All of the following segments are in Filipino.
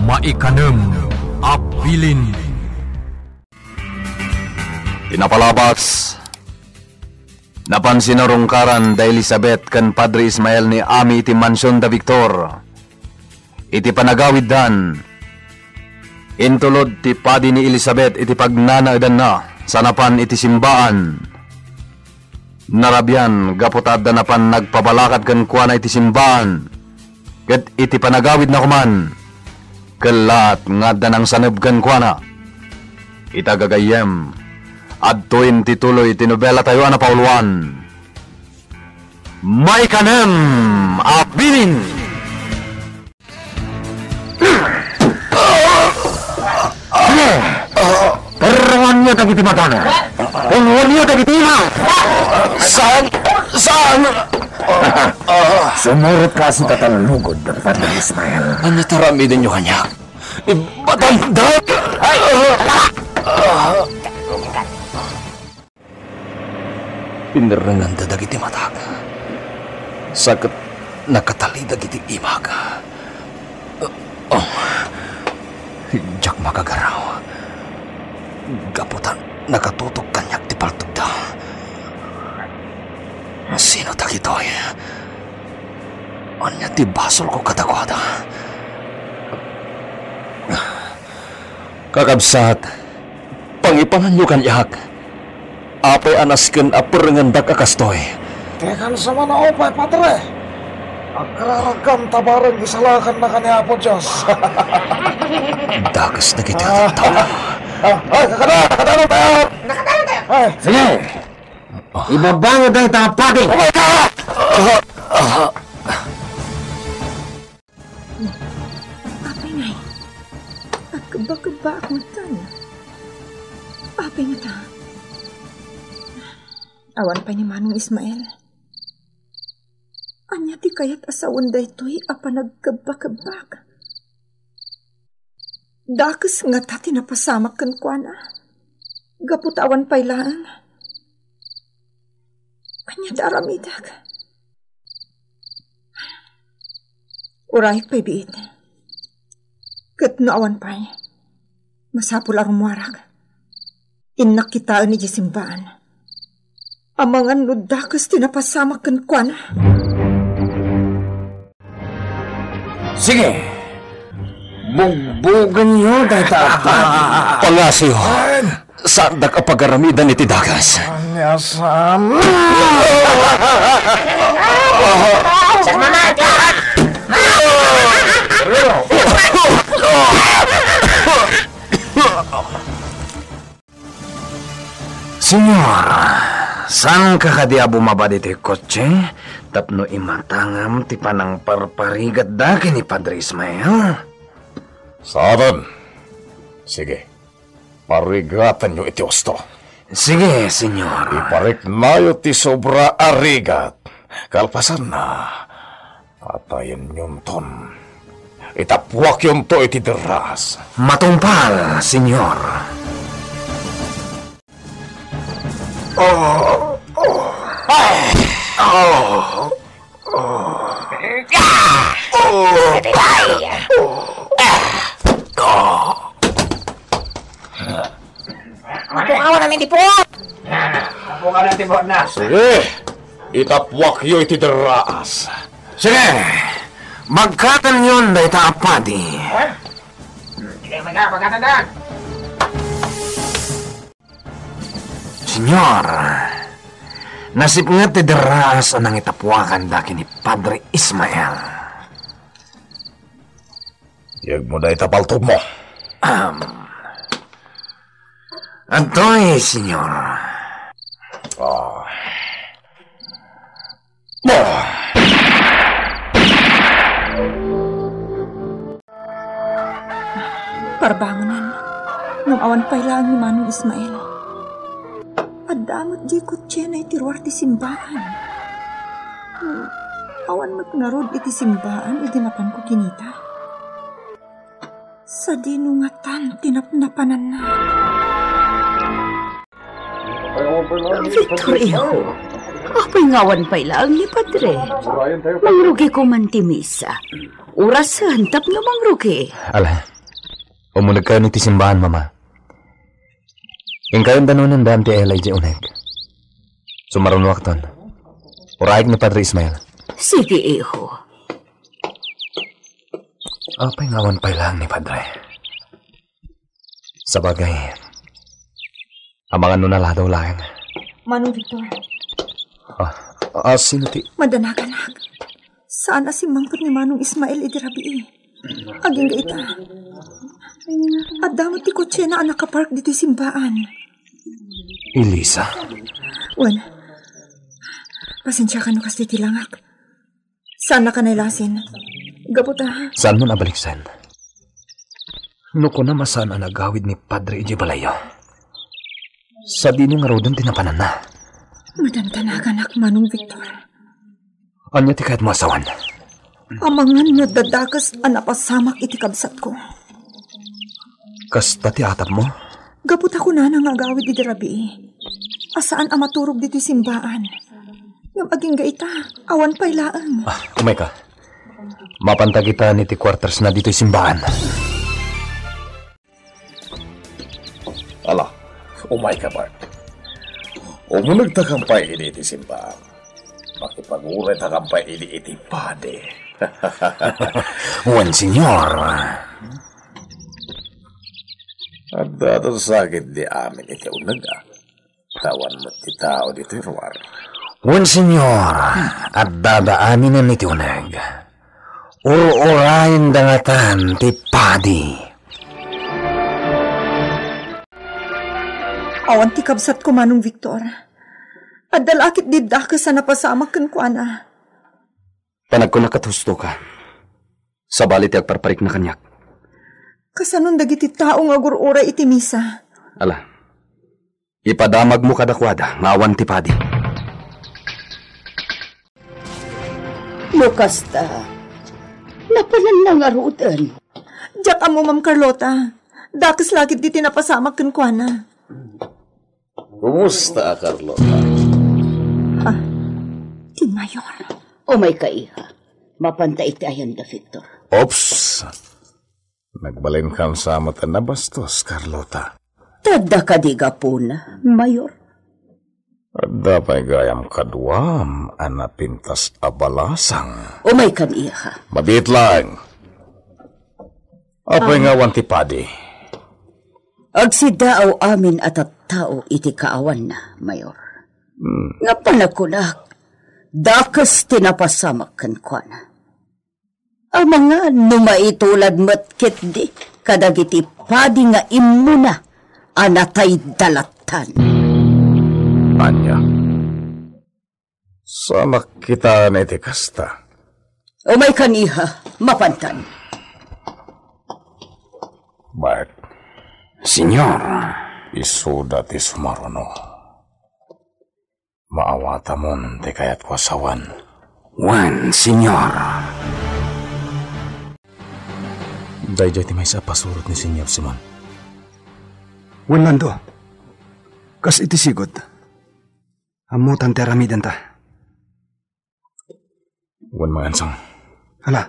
Maikanem Abilin. Tinapalabas napansin na rungkaran da Elizabeth kan Padre Ismael ni Ami iti Mansyon da Victor. Iti panagawid dan intulod ti padi ni Elizabeth iti pagnanaadan na sanapan iti simbaan. Narabyan gaputad da napan nagpabalakad kan kuana iti simbaan. Ket iti panagawid na kuman kelat nga danang saneb kan kuana. Itagagayem adtoin tituloy tinobela tayo na pauluan. Maikanem Abilin. Perangan niya tagiti matana. Pungwan niya tagiti ina. Saan? Sumurot kasi tatalunugod ng Padre Ismael. Ano taramidin niyo kanya? Ibatandag! Pinarangan dadag iti matag. Sakit nakatalidag iti imag. Jak makagaraw. Gaputan nakatutok kanyak ti paltugda. Sino tagitoy? Anya ti basol ko katakwada. Kakabsat, pangipanan nyo kanyak. Apay anasken aperengendak akastoy. Tekan sama na opay, Padre. Agraragam tabarang gisalakan na kanya po, Diyos. Dagas na kita tayo. Ay, nakadalo tayo! Ay, Sige! Ibabango tayo tapati! Apay ngay, agkaba-kaba akong tanya. Apay nga ta. Awan pa ni Manong Ismael. Anya ti kayat asawan da ito'y apa nagkaba-kabak. Dakas nga ta tinapasamak kan kuana. Gaputawan pa'y lang. Anya daramidag. Urayik pa'y biit. Kat naawan pa'y. Masapul arumwarag. Inak kitaan ni Jisimbaan. Amangan no dakas tinapasamak kan kuana. Sige! Bugbugan niyo dahil tapat. Pangasyo, saan da kapagaramidan iti dagas? anyasam. Saan mamagat? Senyor, saan ka kadia bumaba dito kotse? Tapno imatangam ti panang parparigat da kini Padre Ismael? Saan? Sige, parigatan nyo iti osto. Sige, senyor. Iparik nayo ti sobra arigat. Kalpasan na, patayin yun ton. Itapwak yun to iti deras. Matumpal, senyor. Mapungawan namin tipo! Mapungawan namin tipo na! Sige, itapwak yun iti deras. Sige, magkatan yun da itaapadi. Sige, magkatandaan! Senyor, nasip nga ti deras anang itapwakan da kini Padre Ismael. Yag mo na itapaltog mo. Antoy, senyor. Parbangonan, nung awan pa'y lang ni Manong Ismael. Adamot di kutsi na itiruar ti simbaan. Awan magnarod iti simbaan, idinapan ko kinita. Sa dinungatan, tinapnapanan na. Victoria, apay ngawan pa'y lang ni Padre. Mangrugi ko man ti misa. Urasan, tap na mangrugi. Ala, Umulag kayo niti simbahan, mama. Yung kayong danunan daan ti Elijah uneg. Sumarunwak ton. Uraig ni Padre Ismael. Sige, iho. Apay ngawan pa lang ni Padre. Sabagay, amangan nun na daw lang. Manong Victor, Sino ti? madanaganag. Sana si mangkot ni Manong Ismael idirabi. Aging gaita. At damot ti kotse na nakapark dito simbaan. Elisa? Wan, pasensya ka no kasi tilangak. Sana ka nailasin. Gabuta. Saan mo nabaliksan? Nuko na masana nagawid ni Padre Ijibalayo. Sa dinong araw doon tinapanan na. Madantanagan Manong Victor. Anya ti kahit masawan? Amangan na dadakas napasamak iti kabsat ko. Kasta ti atap mo? Gabuta ko na nangagawid iti rabi. Asaan maturog dito simbaan. Ngam aging gaita, awan pa'y laang. Umay ka. Mapanta kita ni ti quarters na dito'y simbahan. Ala, umay ka, Bart. Umunag takampay ini iti simbahan. Makipag-uray takampay ini iti pade. Wan, senyor. At dato sakit di amin iti unag. Tawan mo ti tao dito ruwar. Wan, senyor. At dadaamin na niti unag. Uro-urayin dangatan ti padi. Awan ti kabsat ko Manong Victor. At dalakit di dakas na napasamak kan ko ana. Panag ko nakatusto ka. Sa balit ti agparparik na kanyak. Kasanon dagiti taong agurura iti misa. Ala, ipadamag mo kadakwada, ngawan ti padi. Lukas ta. Napalan lang arutan. Diyak mo, Ma'am Carlota. Dakas lagit di tinapasamak kan ko ana. Kumusta, Carlota? Ti Mayor. O may kaiha. Mapantay tayan da, Victor. Ops! Nagbalin kam sa mata na bastos, Carlota. Tadda ka di gapuna, Mayor. Adda pa'y gayam kaduam, anapintas abalasang. O may kaniha. Mabit lang. Apoy nga wantipadi. Agsidaaw amin at tao iti kaawan na, Mayor. Nga panakunak, dakas tinapasamak kan kwa na. Ang mga numaitulad matkit di, kadagiti padi nga imuna, anatay dalatan. Anya. Sana kita na iti kasta. O may kaniha, mapantan. Bart, Senyor. isuda ti sumaruno. Maawata mon ti kayat kwasawan. Wan, senyor. Dayjay ti may sa pasurot ni Senyor Simon. Wan Lando. Kas iti sigod. Amutan ti aramidan ta. Wan maansang. Hala.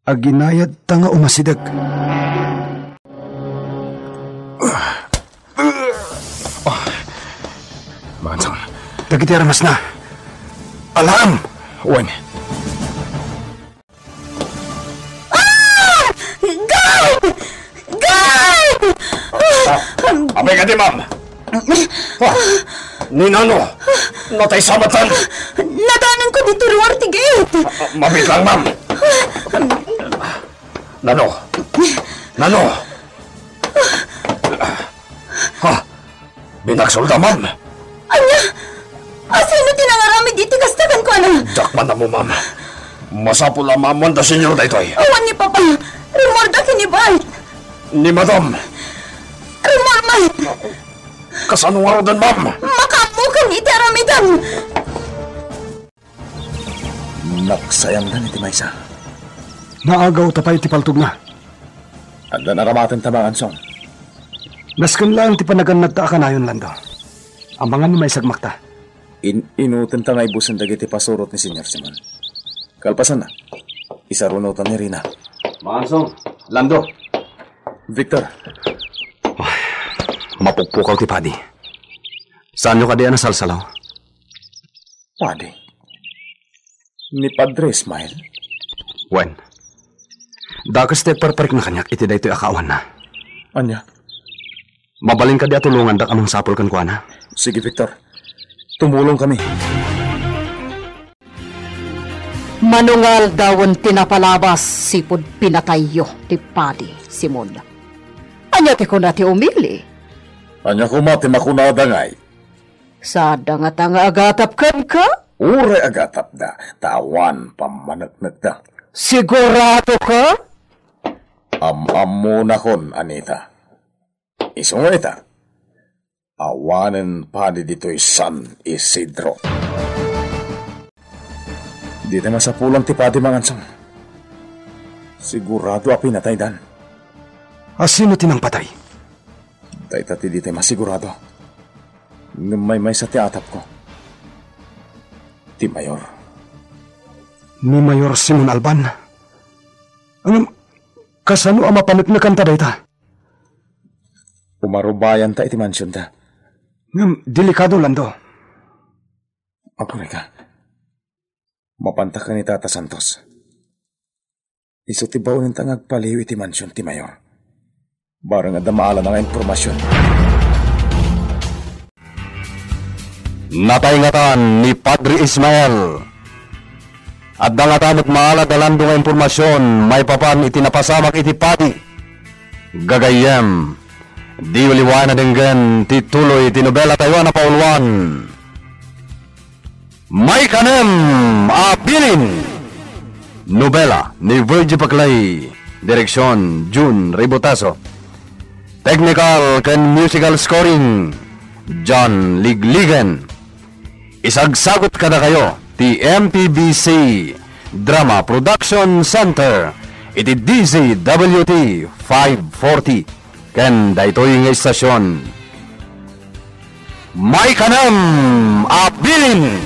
Aginayad ta nga umasidag. Maansang. Dagiti aramas na. Alam! Wan. Abay ka di, ma'am! Ninano! Natay samatan! Nadanan ko dito ruwar ti gate. Mabit lang, ma'am! Nano! Nano! Ha! Binagsulda, ma'am! Anya? Asino tinangaramid iti kastakan ko na? Jakman na mo, ma'am! Masapul ang ma'am da senyor da ito'y! Awan ni Papa! Rumor da kinibay! Ni madam! Rumor man! Kasanong araw din, ma'am! Makamukan iti aramidan! Nagsayang na ni Timaysa. Naagaw tapay ti paltog na. Anda naramatin tabangan song. Naskan lang ti panaganad ta akanayon Lando. Amangan may sagmakta. Inutin ta nga ibusin dagiti pasurot ni Senyor Simon. Kalpasan na. Isarunutan ni Rina. Maansong, Lando. Victor, Mapukpukaw ti Padi. Saan nyo kadiyan na salsalaw? Padi. Ni Padre Ismael. Wen. Dakas ti parparik na kanyak iti daytoy akaawan na. Anya? Mabalin ka di atulungan dak amang sapol kan kuana. Sige, Victor. Tumulong kami. Manungal dawon tinapalabas sipod pinatayo ti Padi, Simon. Anya ti kuna ti umili? Anya ko mati makunada ngay. Sa dangatanga agatap ka? Ure agatap da, tawan pamanagnak da. Sigurado ka? Am-am na kon, Anita. Isong ita, awanen Padi dito'y San Isidro. Di na masapulang ti Padi mangansang. Sigurado a pinatay dan. Sino tinang patay? Dayta ti di tayo masigurado. May sa tiatap ko. Ti Mayor. Ni Mayor Simon Alban. Kasano ang mapanagnakan ta dayta? Umarubayan ta iti mansyon ta. Delikado lando. Ako ka. Mapantak ka ni Tata Santos. Iso ti bawin ta ngagpaliw iti mansyon ti Mayor. Barang nga damaala nga impormasyon. Natayngatan ni Padre Ismael. At dangatanot maala dalando nga impormasyon, may papan itinapasamak iti Padi. Gagayem, di uliwana denggan tituloy tinobela tayo na paulwan. May kanem abilin. Nobela ni Virgie Paclay. Direksyon June Ribotaso. Technical and musical scoring John Ligligan. Isagsagot kada kayo ti MPBC Drama Production Center iti DZWT 540 ken daytoy nga istasyon. May kanam abilin.